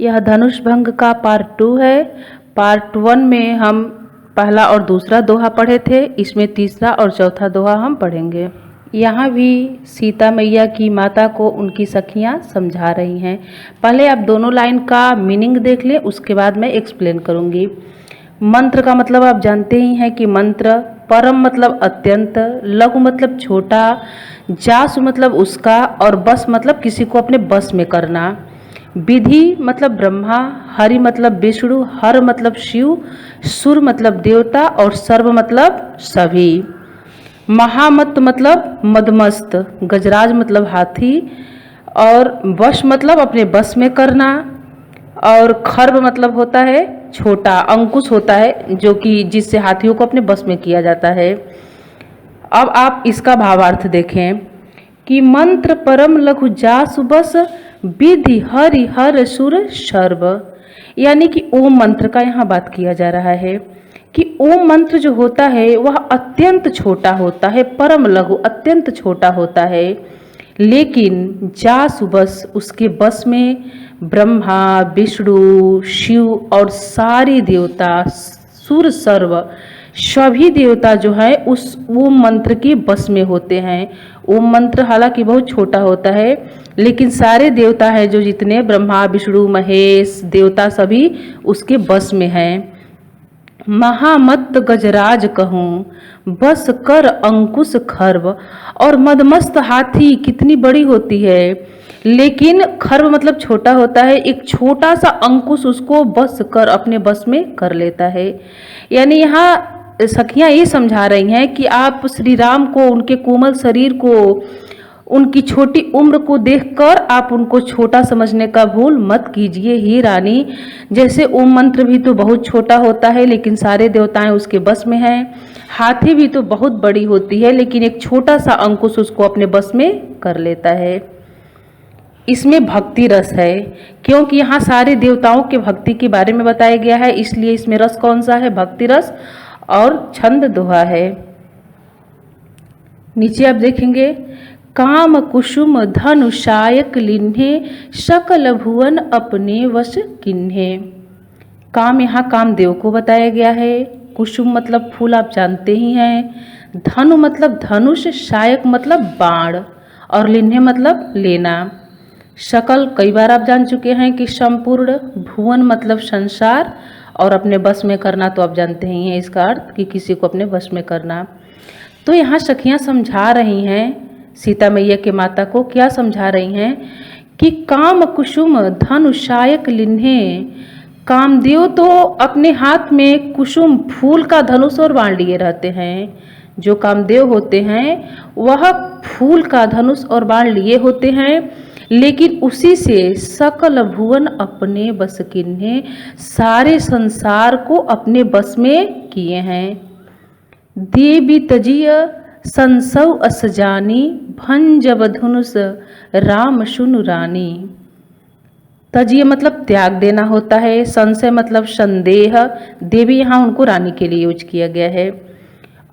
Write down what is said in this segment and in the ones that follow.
यह धनुष भंग का पार्ट 2 है। पार्ट 1 में हम पहला और दूसरा दोहा पढ़े थे। इसमें तीसरा और चौथा दोहा हम पढ़ेंगे। यहाँ भी सीता मैया की माता को उनकी सखियाँ समझा रही हैं। पहले आप दोनों लाइन का मीनिंग देख लें, उसके बाद मैं एक्सप्लेन करूँगी। मंत्र का मतलब आप जानते ही हैं कि मंत्र, परम मतलब अत्यंत, लघु मतलब छोटा, जासु मतलब उसका, और बस मतलब किसी को अपने बस में करना। विधि मतलब ब्रह्मा, हरि मतलब विष्णु, हर मतलब शिव, सुर मतलब देवता, और सर्व मतलब सभी। महामत मतलब मदमस्त, गजराज मतलब हाथी, और वश मतलब अपने बस में करना, और खर्व मतलब होता है छोटा, अंकुश होता है जो कि जिससे हाथियों को अपने बस में किया जाता है। अब आप इसका भावार्थ देखें कि मंत्र परम लघु जासु बस, विधि हरि हर सुर सर्व, यानी कि ओम मंत्र का यहाँ बात किया जा रहा है कि ओम मंत्र जो होता है वह अत्यंत छोटा होता है, परम लघु अत्यंत छोटा होता है, लेकिन जासु बस उसके बस में ब्रह्मा विष्णु शिव और सारी देवता, सुर सर्व सभी देवता जो है उस ओम मंत्र के बस में होते हैं। ओम मंत्र हालांकि बहुत छोटा होता है, लेकिन सारे देवता हैं जो जितने ब्रह्मा विष्णु महेश देवता सभी उसके बस में हैं। महामत गजराज कहूँ, बस कर अंकुश खर्व, और मदमस्त हाथी कितनी बड़ी होती है, लेकिन खर्व मतलब छोटा होता है, एक छोटा सा अंकुश उसको बस कर अपने बस में कर लेता है। यानी यहाँ सखियाँ ये समझा रही हैं कि आप श्री राम को, उनके कोमल शरीर को, उनकी छोटी उम्र को देखकर आप उनको छोटा समझने का भूल मत कीजिए। हे रानी, जैसे ओम मंत्र भी तो बहुत छोटा होता है लेकिन सारे देवताएं उसके बस में हैं, हाथी भी तो बहुत बड़ी होती है लेकिन एक छोटा सा अंकुश उसको अपने बस में कर लेता है। इसमें भक्ति रस है, क्योंकि यहाँ सारे देवताओं के भक्ति के बारे में बताया गया है, इसलिए इसमें रस कौन सा है? भक्ति रस। और छंद दोहा है। नीचे आप देखेंगे, काम कुसुम धनुषायक लिन्हे, सकल भुवन अपने वश किन्हे। काम यहाँ कामदेव को बताया गया है। कुसुम मतलब फूल, आप जानते ही हैं। धनु मतलब धनुष, शायक मतलब बाण, और लिन्हे मतलब लेना। सकल कई बार आप जान चुके हैं कि संपूर्ण, भुवन मतलब संसार, और अपने बस में करना तो आप जानते ही हैं इसका अर्थ कि किसी को अपने बस में करना। तो यहाँ सखियाँ समझा रही हैं सीता मैया के माता को, क्या समझा रही हैं कि काम कुसुम धनुषायक लिन्हे, कामदेव तो अपने हाथ में कुसुम फूल का धनुष और बाण लिए रहते हैं। जो कामदेव होते हैं वह फूल का धनुष और बाण लिए होते हैं, लेकिन उसी से सकल भुवन अपने बस किन्हे, सारे संसार को अपने बस में किए हैं। देवी तजिय संसव अस जानी, भंजब धनुष राम सुनु रानी। तजिय मतलब त्याग देना होता है, संशय मतलब संदेह, देवी यहाँ उनको रानी के लिए यूज किया गया है,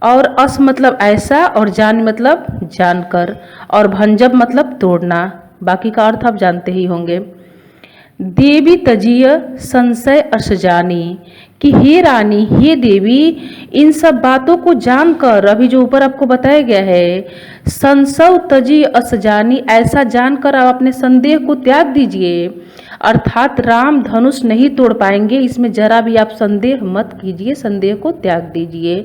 और अस मतलब ऐसा, और जान मतलब जानकर, और भंजब मतलब तोड़ना। बाकी का अर्थ आप जानते ही होंगे। देवी तजिय संशय अस जानी, कि हे रानी, हे देवी, इन सब बातों को जानकर, अभी जो ऊपर आपको बताया गया है, संशय तजी अस जानी, ऐसा जानकर आप अपने संदेह को त्याग दीजिए। अर्थात राम धनुष नहीं तोड़ पाएंगे, इसमें जरा भी आप संदेह मत कीजिए, संदेह को त्याग दीजिए।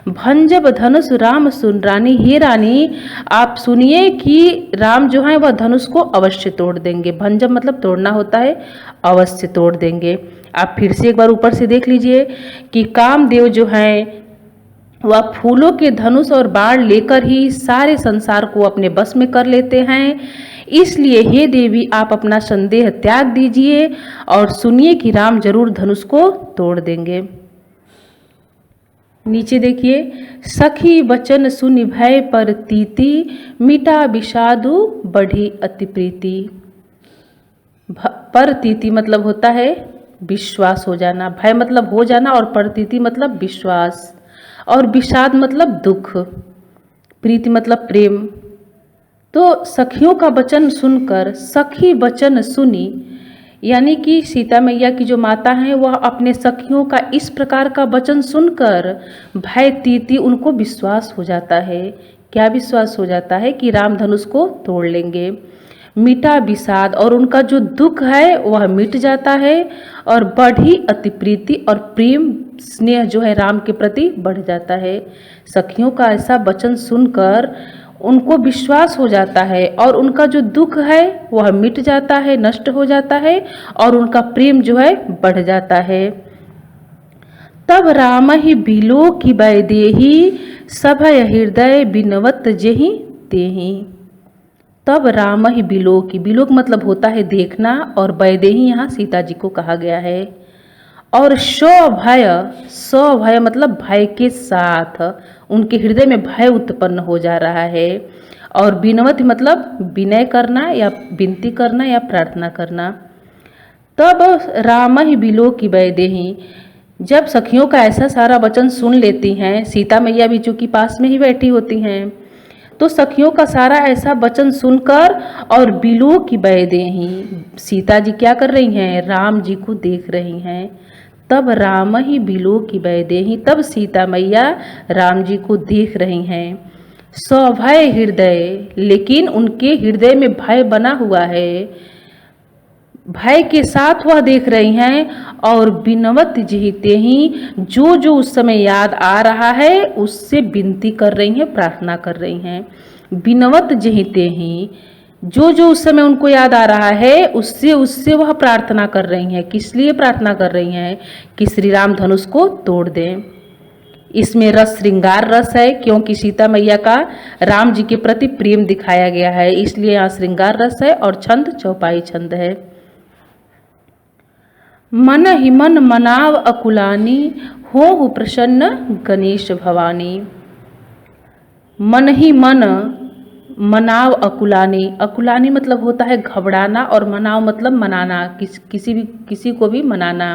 भंजब धनुष राम सुन रानी, हे रानी आप सुनिए कि राम जो है वह धनुष को अवश्य तोड़ देंगे। भंजब मतलब तोड़ना होता है, अवश्य तोड़ देंगे। आप फिर से एक बार ऊपर से देख लीजिए कि कामदेव जो हैं वह फूलों के धनुष और बाण लेकर ही सारे संसार को अपने बस में कर लेते हैं। इसलिए हे देवी, आप अपना संदेह त्याग दीजिए और सुनिए कि राम जरूर धनुष को तोड़ देंगे। नीचे देखिए, सखी वचन सुनि भय पर तीति, मिटा विषादु बढ़ी अति प्रीति। पर तीति मतलब होता है विश्वास हो जाना, भय मतलब हो जाना, और परतीति मतलब विश्वास, और विषाद मतलब दुख, प्रीति मतलब प्रेम। तो सखियों का वचन सुनकर, सखी वचन सुनी, यानी कि सीता मैया की जो माता हैं वह अपने सखियों का इस प्रकार का वचन सुनकर भय तीती उनको विश्वास हो जाता है। क्या विश्वास हो जाता है? कि राम धनुष को तोड़ लेंगे। मिटा विषाद और उनका जो दुख है वह मिट जाता है और बढ़ी अति प्रीति और प्रेम स्नेह जो है राम के प्रति बढ़ जाता है। सखियों का ऐसा वचन सुनकर उनको विश्वास हो जाता है और उनका जो दुख है वह मिट जाता है, नष्ट हो जाता है और उनका प्रेम जो है बढ़ जाता है। तब राम ही बिलो की वैदेही सभय हृदय बिनवत जेहि तेहि। तब राम ही बिलोक, बिलोक मतलब होता है देखना, और वैदेही यहाँ सीता जी को कहा गया है। और सभय, सभय मतलब भय के साथ, उनके हृदय में भय उत्पन्न हो जा रहा है। और बिनवत मतलब विनय करना या विनती करना या प्रार्थना करना। तब राम ही बिलोक की वैदेही, जब सखियों का ऐसा सारा वचन सुन लेती हैं, सीता मैया भी चूंकि पास में ही बैठी होती हैं, तो सखियों का सारा ऐसा वचन सुनकर और बिलो की वैदेही, सीता जी क्या कर रही हैं? राम जी को देख रही हैं। तब राम ही बिलो की वैदेही, तब सीता मैया राम जी को देख रही हैं। सभय हृदय, लेकिन उनके हृदय में भय बना हुआ है, भय के साथ वह देख रही हैं। और बिनवत जीते ही, जो जो उस समय याद आ रहा है उससे विनती कर रही हैं, प्रार्थना कर रही हैं। बिनवत जीते ही, जो जो उस समय उनको याद आ रहा है उससे उससे वह प्रार्थना कर रही हैं। किस लिए प्रार्थना कर रही हैं? कि श्री राम धनुष को तोड़ दें। इसमें रस श्रृंगार रस है, क्योंकि सीता मैया का राम जी के प्रति प्रेम दिखाया गया है, इसलिए यहाँ श्रृंगार रस है। और छंद चौपाई छंद है। मन ही मन मनाव अकुलानी, हो प्रसन्न गणेश भवानी। मन ही मन मनाव अकुलानी, अकुलानी मतलब होता है घबराना, और मनाव मतलब मनाना, किसी को भी मनाना।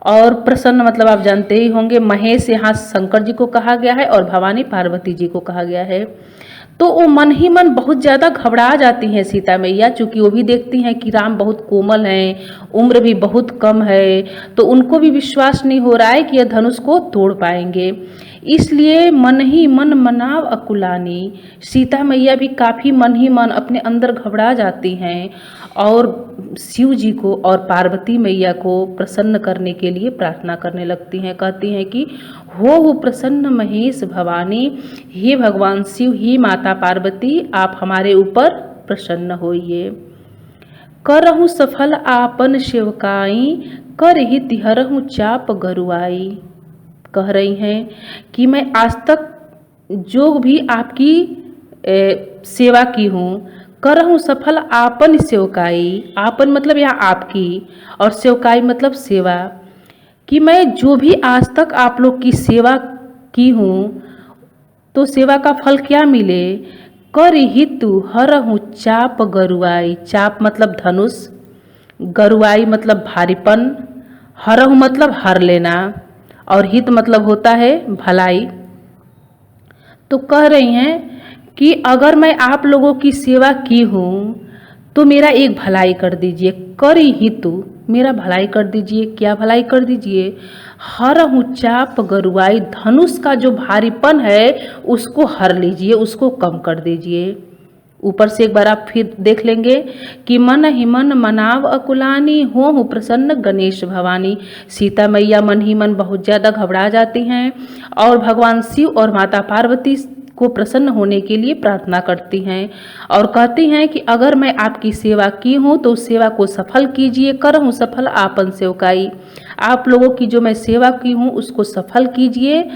और प्रसन्न मतलब आप जानते ही होंगे, महेश यहाँ शंकर जी को कहा गया है और भवानी पार्वती जी को कहा गया है। तो वो मन ही मन बहुत ज़्यादा घबरा जाती हैं सीता मैया, चूँकि वो भी देखती हैं कि राम बहुत कोमल हैं, उम्र भी बहुत कम है, तो उनको भी विश्वास नहीं हो रहा है कि यह धनुष को तोड़ पाएंगे। इसलिए मन ही मन मनाव अकुलानी, सीता मैया भी काफ़ी मन ही मन अपने अंदर घबरा जाती हैं और शिव जी को और पार्वती मैया को प्रसन्न करने के लिए प्रार्थना करने लगती हैं। कहती हैं कि हो प्रसन्न महेश भवानी, हे भगवान शिव, हे माता पार्वती, आप हमारे ऊपर प्रसन्न होइए। करहु सफल आपन सेवकाई, कर ही तिहरहु चाप गरुआई। कह रही हैं कि मैं आज तक जो भी आपकी सेवा की हूँ, करहु सफल आपन सेवकाई, आपन मतलब यहाँ आपकी, और सेवकाई मतलब सेवा, कि मैं जो भी आज तक आप लोग की सेवा की हूँ तो सेवा का फल क्या मिले। कर हितु हरहु चाप गरुआई, चाप मतलब धनुष, गरुआई मतलब भारीपन, हरहु मतलब हर लेना, और हित मतलब होता है भलाई। तो कह रही हैं कि अगर मैं आप लोगों की सेवा की हूँ तो मेरा एक भलाई कर दीजिए। करी हितु, मेरा भलाई कर दीजिए। क्या भलाई कर दीजिए? हरहु चाप गरुआई, धनुष का जो भारीपन है उसको हर लीजिए, उसको कम कर दीजिए। ऊपर से एक बार आप फिर देख लेंगे कि मन ही मन मनाव अकुलानी, हो प्रसन्न गणेश भवानी। सीता मैया मन ही मन बहुत ज़्यादा घबरा जाती हैं और भगवान शिव और माता पार्वती को प्रसन्न होने के लिए प्रार्थना करती हैं और कहती हैं कि अगर मैं आपकी सेवा की हूँ तो उस सेवा को सफल कीजिए। करहूँ सफल आपन सेवकाई, आप लोगों की जो मैं सेवा की हूँ उसको सफल कीजिए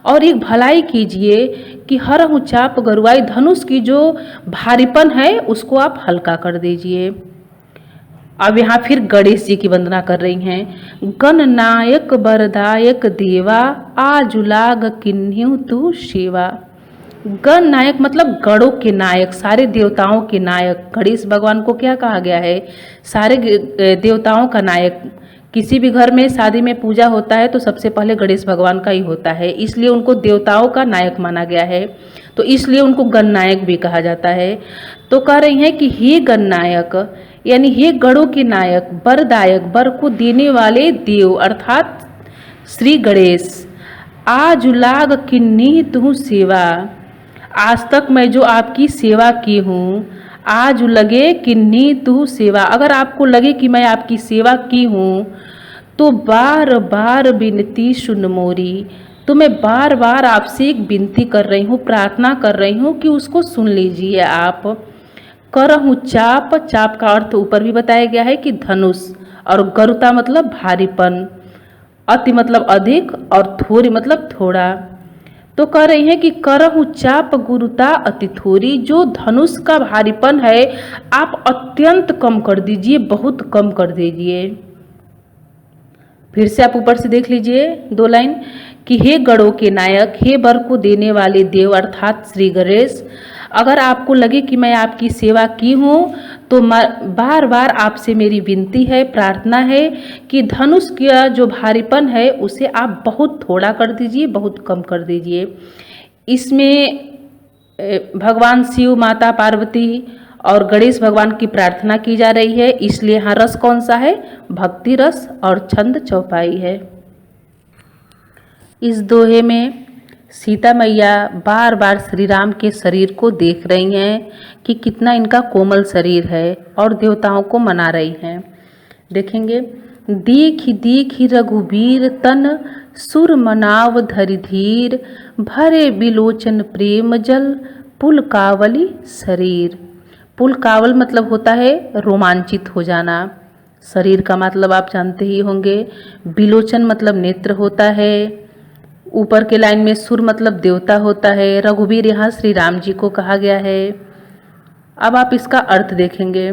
और एक भलाई कीजिए कि हरहु चाप गरुआई, धनुष की जो भारीपन है उसको आप हल्का कर दीजिए। अब यहाँ फिर गणेश जी की वंदना कर रही हैं। गण नायक वरदायक देवा, आजुलाग किन्ह्यु तू सेवा। गण नायक मतलब गणों के नायक, सारे देवताओं के नायक। गणेश भगवान को क्या कहा गया है? सारे देवताओं का नायक। किसी भी घर में शादी में पूजा होता है तो सबसे पहले गणेश भगवान का ही होता है, इसलिए उनको देवताओं का नायक माना गया है, तो इसलिए उनको गणनायक भी कहा जाता है। तो कह रही हैं कि हे गणनायक, यानी हे गणों के नायक, वरदायक, वर को देने वाले देव अर्थात श्री गणेश, आज लाग किन्नी तू सेवा, आज तक मैं जो आपकी सेवा की हूँ, आज लगे किन्नी तू सेवा, अगर आपको लगे कि मैं आपकी सेवा की हूँ तो बार बार विनती सुन मोरी, तो मैं बार बार आपसे एक विनती कर रही हूँ, प्रार्थना कर रही हूँ कि उसको सुन लीजिए आप। करहूँ चाप, चाप का अर्थ ऊपर भी बताया गया है कि धनुष, और गरुता मतलब भारीपन, अति मतलब अधिक और थोड़ी मतलब थोड़ा। तो कह रही हैं कि करहूँ चाप गुरुता अति थोड़ी, जो धनुष का भारीपन है आप अत्यंत कम कर दीजिए, बहुत कम कर दीजिए। फिर से आप ऊपर से देख लीजिए 2 लाइन कि हे गणों के नायक, हे वर को देने वाले देव अर्थात श्री गणेश, अगर आपको लगे कि मैं आपकी सेवा की हूँ तो बार बार आपसे मेरी विनती है, प्रार्थना है कि धनुष का जो भारीपन है उसे आप बहुत थोड़ा कर दीजिए, बहुत कम कर दीजिए। इसमें भगवान शिव, माता पार्वती और गणेश भगवान की प्रार्थना की जा रही है, इसलिए यहाँ रस कौन सा है? भक्ति रस, और छंद चौपाई है। इस दोहे में सीता मैया बार बार श्री राम के शरीर को देख रही हैं कि कितना इनका कोमल शरीर है, और देवताओं को मना रही हैं। देखेंगे, दीखि दीखि रघुबीर तन, सुर मनाव धरि धीर, भरे बिलोचन प्रेम जल, पुल कावली शरीर। पुल कावल मतलब होता है रोमांचित हो जाना, शरीर का मतलब आप जानते ही होंगे। बिलोचन मतलब नेत्र होता है, ऊपर के लाइन में सुर मतलब देवता होता है, रघुवीर यहाँ श्री राम जी को कहा गया है। अब आप इसका अर्थ देखेंगे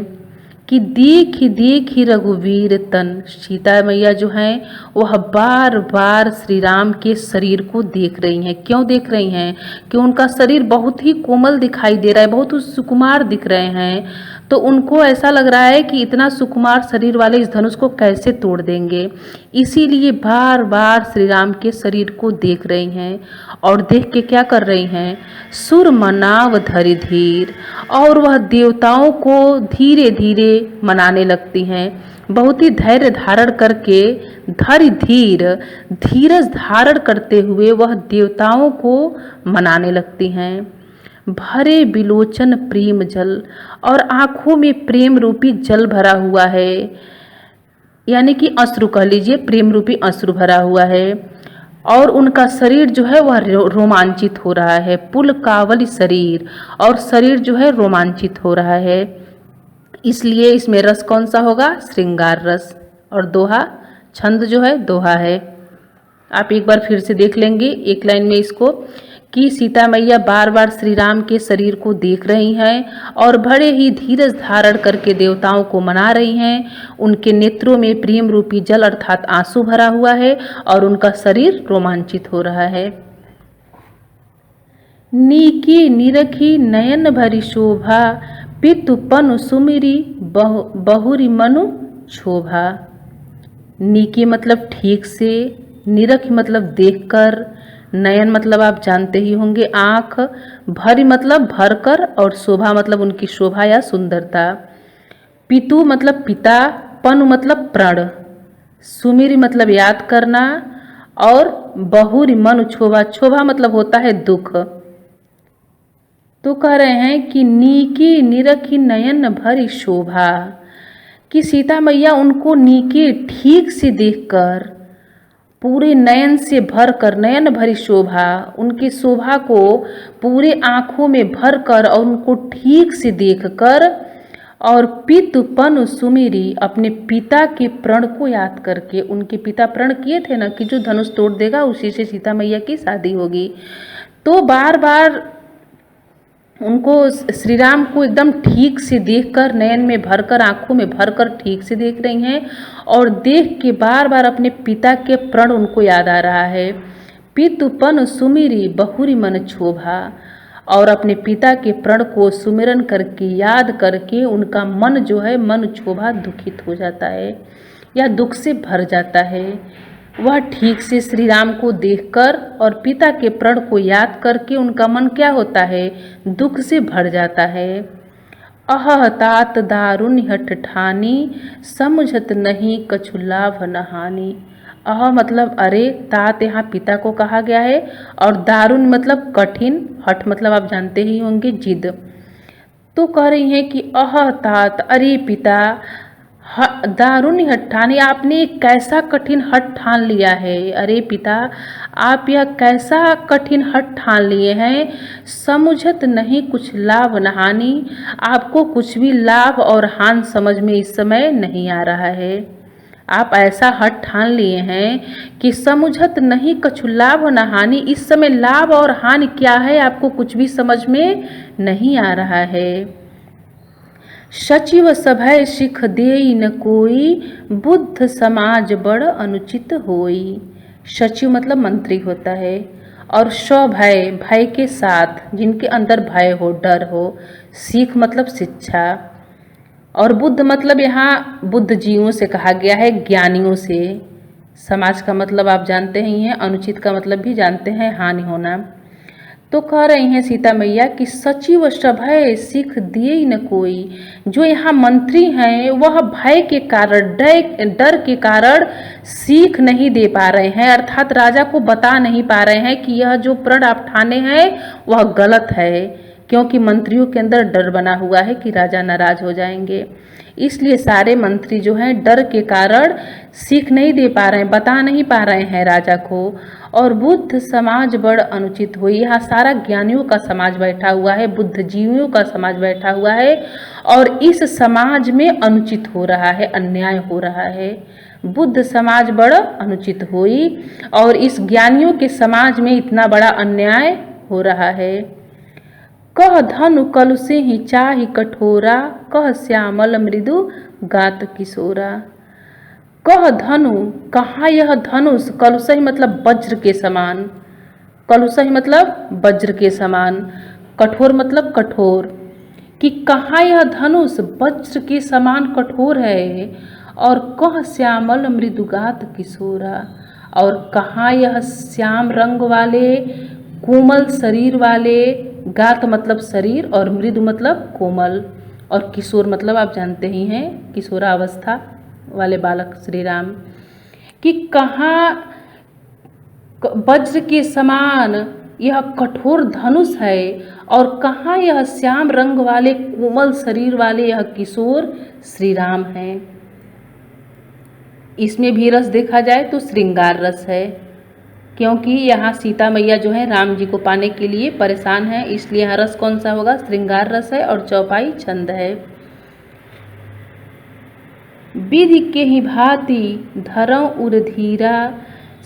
कि दीखि दीखि रघुवीर तन, सीता मैया जो हैं वह बार बार श्री राम के शरीर को देख रही हैं। क्यों देख रही हैं? कि उनका शरीर बहुत ही कोमल दिखाई दे रहा है, बहुत ही सुकुमार दिख रहे हैं, तो उनको ऐसा लग रहा है कि इतना सुकुमार शरीर वाले इस धनुष को कैसे तोड़ देंगे, इसीलिए बार बार श्री राम के शरीर को देख रही हैं। और देख के क्या कर रही हैं? सुर मनाव धरि धीर, और वह देवताओं को धीरे धीरे मनाने लगती हैं, बहुत ही धैर्य धारण करके, धरि धीर, धीरज धारण करते हुए वह देवताओं को मनाने लगती हैं। भरे बिलोचन प्रेम जल, और आँखों में प्रेम रूपी जल भरा हुआ है, यानी कि अश्रु कह लीजिए, प्रेम रूपी अश्रु भरा हुआ है, और उनका शरीर जो है वह रोमांचित हो रहा है। पुल कावली शरीर, और शरीर जो है रोमांचित हो रहा है, इसलिए इसमें रस कौन सा होगा? श्रृंगार रस। और दोहा, छंद जो है दोहा है। आप एक बार फिर से देख लेंगे एक लाइन में इसको कि सीता मैया बार बार श्री राम के शरीर को देख रही हैं और बड़े ही धीरज धारण करके देवताओं को मना रही हैं। उनके नेत्रों में प्रेम रूपी जल अर्थात आंसू भरा हुआ है और उनका शरीर रोमांचित हो रहा है। नीकी निरखी नयन भरी शोभा, पितुपनु सुमिरी बहुरी मनु शोभा। नीकी मतलब ठीक से, निरख मतलब देखकर, नयन मतलब आप जानते ही होंगे आँख, भरी मतलब भरकर, और शोभा मतलब उनकी शोभा या सुंदरता। पितु मतलब पिता, पनु मतलब प्रण, सुमिरी मतलब याद करना, और बहुरी मनु क्षोभा, क्षोभा मतलब होता है दुख। तो कह रहे हैं कि नीकी निरखी नयन भरी शोभा, कि सीता मैया उनको नीके ठीक से देखकर, पूरे नयन से भर कर, नयन भरी शोभा, उनकी शोभा को पूरे आँखों में भर कर और उनको ठीक से देखकर, और पितुपनु सुमिरी, अपने पिता के प्रण को याद करके, उनके पिता प्रण किए थे ना कि जो धनुष तोड़ देगा उसी से सीता मैया की शादी होगी। तो बार बार उनको, श्री राम को एकदम ठीक से देखकर, नयन में भरकर, आंखों में भरकर ठीक से देख रही हैं, और देख के बार बार अपने पिता के प्रण उनको याद आ रहा है। पितुपन सुमिरी बहुरी मन क्षोभा, और अपने पिता के प्रण को सुमिरन करके, याद करके उनका मन जो है, मन क्षोभा, दुखित हो जाता है या दुख से भर जाता है। वह ठीक से श्री राम को देखकर और पिता के प्रण को याद करके उनका मन क्या होता है? दुख से भर जाता है। अह तात दारुन हठ ठानी, समझत नहीं कछु लाभ न हानि। अह मतलब अरे, तात यहाँ पिता को कहा गया है, और दारुन मतलब कठिन, हठ मतलब आप जानते ही होंगे जिद। तो कह रही हैं कि अह तात, अरे पिता, दारुण हठ ठानी, आपने एक कैसा कठिन हठ ठान लिया है। अरे पिता, आप यह कैसा कठिन हठ ठान लिए हैं। समुझत नहीं कुछ लाभ न हानि, आपको कुछ भी लाभ और हानि समझ में इस समय नहीं आ रहा है। आप ऐसा हठ ठान लिए हैं कि समुझत नहीं कछु लाभ न हानि, इस समय लाभ और हानि क्या है आपको कुछ भी समझ में नहीं आ रहा है। सचिव सभय सिख देई न कोई, बुद्ध समाज बड़ अनुचित होई। सचिव मतलब मंत्री होता है, और सभय भय के साथ, जिनके अंदर भय हो, डर हो। सिख मतलब शिक्षा, और बुद्ध मतलब यहाँ बुद्धिजीवियों से कहा गया है, ज्ञानियों से। समाज का मतलब आप जानते ही हैं, अनुचित का मतलब भी जानते हैं, हानि होना। तो कह रही हैं सीता मैया कि सचिव सभय सिख दिए न कोई, जो यहाँ मंत्री हैं वह भय के कारण, डर के कारण सीख नहीं दे पा रहे हैं, अर्थात राजा को बता नहीं पा रहे हैं कि यह जो प्रण आप ठाने हैं वह गलत है, क्योंकि मंत्रियों के अंदर डर बना हुआ है कि राजा नाराज हो जाएंगे। इसलिए सारे मंत्री जो हैं डर के कारण सीख नहीं दे पा रहे हैं, बता नहीं पा रहे हैं राजा को। और बुद्ध समाज बड़ अनुचित हुई, यहाँ सारा ज्ञानियों का समाज बैठा हुआ है, बुद्धिजीवियों का समाज बैठा हुआ है, और इस समाज में अनुचित हो रहा है, अन्याय हो रहा है। बुद्ध समाज बड़ अनुचित हुई, और इस ज्ञानियों के समाज में इतना बड़ा अन्याय हो रहा है। कह धनु कलुषे ही चाहि कठोरा, कह श्यामल मृदु गात किशोरा। कह धनु, कहाँ यह धनुष, कलुषहि मतलब वज्र के समान, कलुषहि मतलब वज्र के समान, कठोर मतलब कठोर, कि कहाँ यह धनुष वज्र के समान कठोर है, और कह श्यामल मृदुगात किशोरा, और कहाँ यह श्याम रंग वाले, कोमल शरीर वाले, गात मतलब शरीर और मृदु मतलब कोमल, और किशोर मतलब आप जानते ही हैं, किशोरावस्था वाले बालक श्री राम, कि कहाँ वज्र के समान यह कठोर धनुष है, और कहाँ यह श्याम रंग वाले कोमल शरीर वाले यह किशोर श्री राम हैं। इसमें भी रस देखा जाए तो श्रृंगार रस है, क्योंकि यहाँ सीता मैया जो है राम जी को पाने के लिए परेशान है, इसलिए यहाँ रस कौन सा होगा, श्रृंगार रस है, और चौपाई छंद है। विधि के ही भांति धरौ उर धीरा,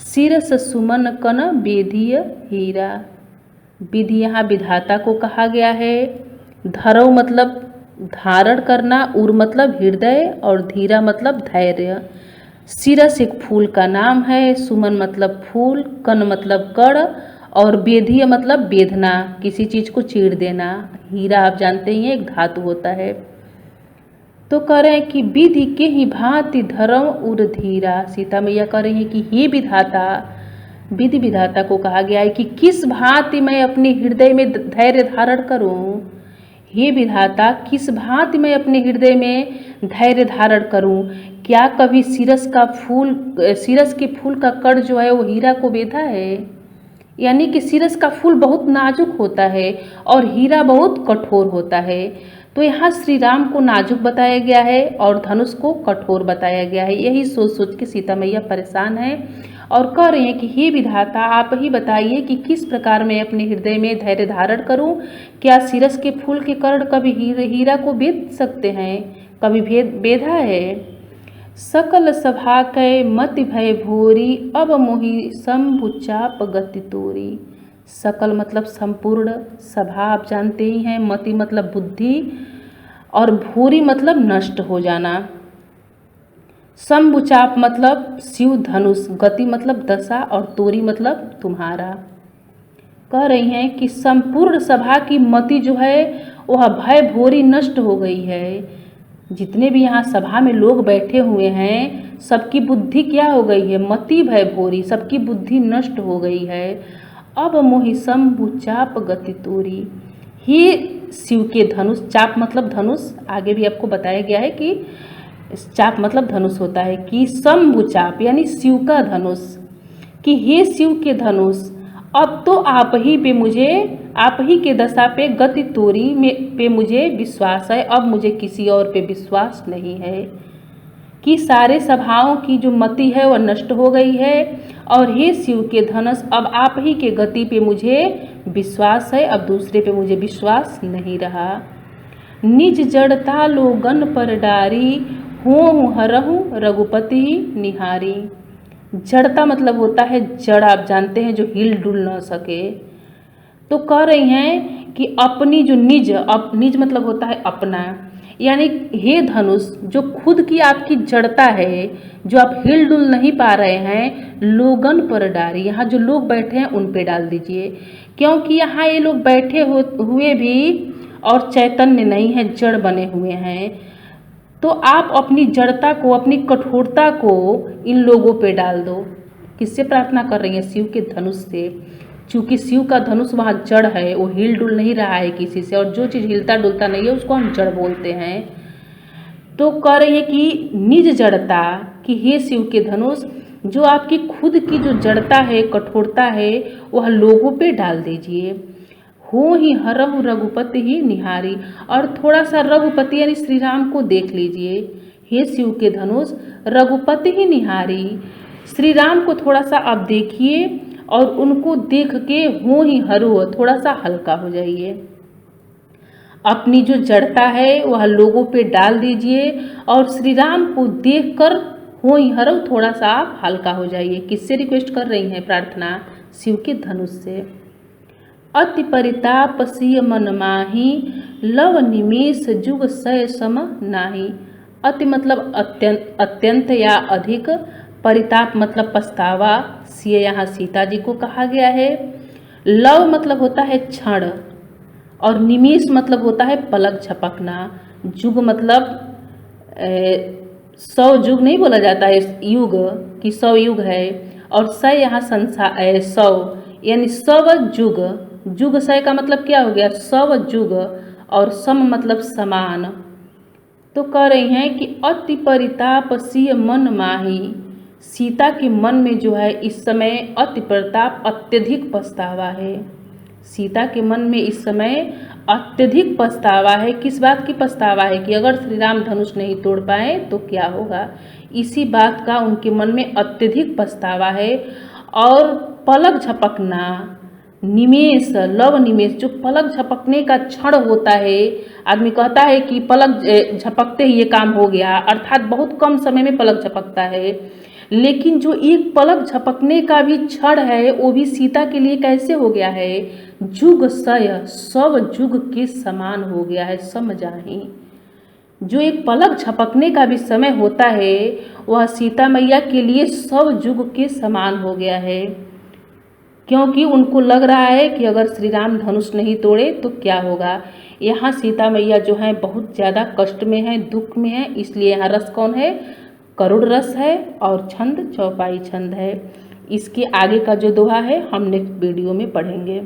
शिरस सुमन कन बेधिय हीरा। विधि यहाँ विधाता को कहा गया है। धरौ मतलब धारण करना, उर मतलब हृदय, और धीरा मतलब धैर्य। शिरस एक फूल का नाम है, सुमन मतलब फूल, कन मतलब कड़, और बेधिय मतलब बेधना, किसी चीज़ को चीर देना। हीरा आप जानते ही हैं एक धातु होता है। तो कह रहे हैं कि विधि के ही भांति धरौ उर धीरा। सीता मैया कह रही हैं कि हे विधाता, विधि विधाता को कहा गया है कि किस भांति मैं अपने हृदय में धैर्य धारण करूं। हे विधाता, किस भांति मैं अपने हृदय में धैर्य धारण करूं। क्या कभी शिरस के फूल का कड़ जो है वो हीरा को बेधा है? यानी कि शिरस का फूल बहुत नाजुक होता है और हीरा बहुत कठोर होता है। तो यहाँ श्री राम को नाजुक बताया गया है और धनुष को कठोर बताया गया है। यही सोच सोच के सीता मैया परेशान है और कह रही हैं कि हे विधाता, आप ही बताइए कि किस प्रकार मैं अपने हृदय में धैर्य धारण करूं। क्या शिरस के फूल के कर्ण कभी हीरा को बेध सकते हैं? कभी बेधा है? सकल सभा कै मति भय भोरी, अब मोहि शंभु चाप गति तोरी। सकल मतलब संपूर्ण, सभा आप जानते ही हैं, मति मतलब बुद्धि, और भूरी मतलब नष्ट हो जाना। शंभु चाप मतलब शिव धनुष, गति मतलब दशा, और तोरी मतलब तुम्हारा। कह रही हैं कि संपूर्ण सभा की मति जो है वह भय भोरी नष्ट हो गई है। जितने भी यहाँ सभा में लोग बैठे हुए हैं सबकी बुद्धि क्या हो गई है? मति भय भोरी, सबकी बुद्धि नष्ट हो गई है। अब मोहि शंभु चाप गति तोरी। हे शिव के धनुष, चाप मतलब धनुष, आगे भी आपको बताया गया है कि चाप मतलब धनुष होता है, कि शंभु चाप यानी शिव का धनुष, कि हे शिव के धनुष अब तो आप ही के दशा पे गति तोरी में पे मुझे विश्वास है, अब मुझे किसी और पे विश्वास नहीं है, कि सारे सभाओं की जो मति है वह नष्ट हो गई है, और हे शिव के धनुष अब आप ही के गति पे मुझे विश्वास है, अब दूसरे पे मुझे विश्वास नहीं रहा। निज जड़ता लोगन पर डारी, हों हरहूँ रघुपति निहारी। जड़ता मतलब होता है जड़, आप जानते हैं जो हिल डुल न सके। तो कह रही हैं कि अपनी जो निज मतलब होता है अपना, यानी हे धनुष जो खुद की आपकी जड़ता है, जो आप हिल डुल नहीं पा रहे हैं, लोगन पर डारी, यहाँ जो लोग बैठे हैं उन पे डाल दीजिए, क्योंकि यहाँ ये लोग बैठे हुए भी और चैतन्य नहीं है, जड़ बने हुए हैं। तो आप अपनी जड़ता को, अपनी कठोरता को इन लोगों पे डाल दो। किससे प्रार्थना कर रही हैं? शिव के धनुष से। चूँकि शिव का धनुष वहाँ जड़ है, वो हिल डुल नहीं रहा है किसी से, और जो चीज़ हिलता डुलता नहीं है उसको हम जड़ बोलते हैं। तो कह रही है कि निज जड़ता, कि हे शिव के धनुष जो आपकी खुद की जो जड़ता है, कठोरता है, वह लोगों पे डाल दीजिए। हो ही हरहु रघुपति ही निहारी, और थोड़ा सा रघुपति यानी श्री राम को देख लीजिए। हे शिव के धनुष रघुपति ही निहारी, श्री राम को थोड़ा सा आप देखिए, और उनको देख के हो ही हरु, थोड़ा सा हल्का हो जाइए। अपनी जो जड़ता है वह लोगों पे डाल दीजिए, और श्री राम को देखकर हो ही हरु, थोड़ा सा आप हल्का हो जाइए। किससे रिक्वेस्ट कर रही हैं प्रार्थना? शिव के धनुष से। अति परिताप सिय मन माही, लव निमेष जुग सय सम नाही। अति मतलब अत्यंत या अधिक, परिताप मतलब पछतावा, सिय यहाँ सीता जी को कहा गया है। लव मतलब होता है क्षण, और निमेष मतलब होता है पलक झपकना। जुग मतलब 100 युग नहीं बोला जाता है युग, कि 100 युग है, और सय यहाँ संसार 100 यानी 100 युग। युग सय का मतलब क्या हो गया? 100 युग, और सम मतलब समान। तो कह रही हैं कि अति परिताप सिय मन माही, सीता के मन में जो है इस समय अति परिताप, अत्यधिक पछतावा है। सीता के मन में इस समय अत्यधिक पछतावा है। किस बात की पछतावा है? कि अगर श्री राम धनुष नहीं तोड़ पाए तो क्या होगा, इसी बात का उनके मन में अत्यधिक पछतावा है। और पलक झपकना, निमेष, लव निमेष, जो पलक झपकने का क्षण होता है, आदमी कहता है कि पलक झपकते ही ये काम हो गया, अर्थात बहुत कम समय में पलक झपकता है। लेकिन जो एक पलक झपकने का भी क्षण है, वो भी सीता के लिए कैसे हो गया है? जुग सय, 100 युग के समान हो गया है। समझाही, जो एक पलक झपकने का भी समय होता है, वह सीता मैया के लिए 100 युग के समान हो गया है। क्योंकि उनको लग रहा है कि अगर श्री राम धनुष नहीं तोड़े तो क्या होगा। यहाँ सीता मैया जो है बहुत ज़्यादा कष्ट में है, दुख में है, इसलिए यहाँ रस कौन है? करुण रस है, और छंद चौपाई छंद है। इसके आगे का जो दोहा है हम नेक्स्ट वीडियो में पढ़ेंगे।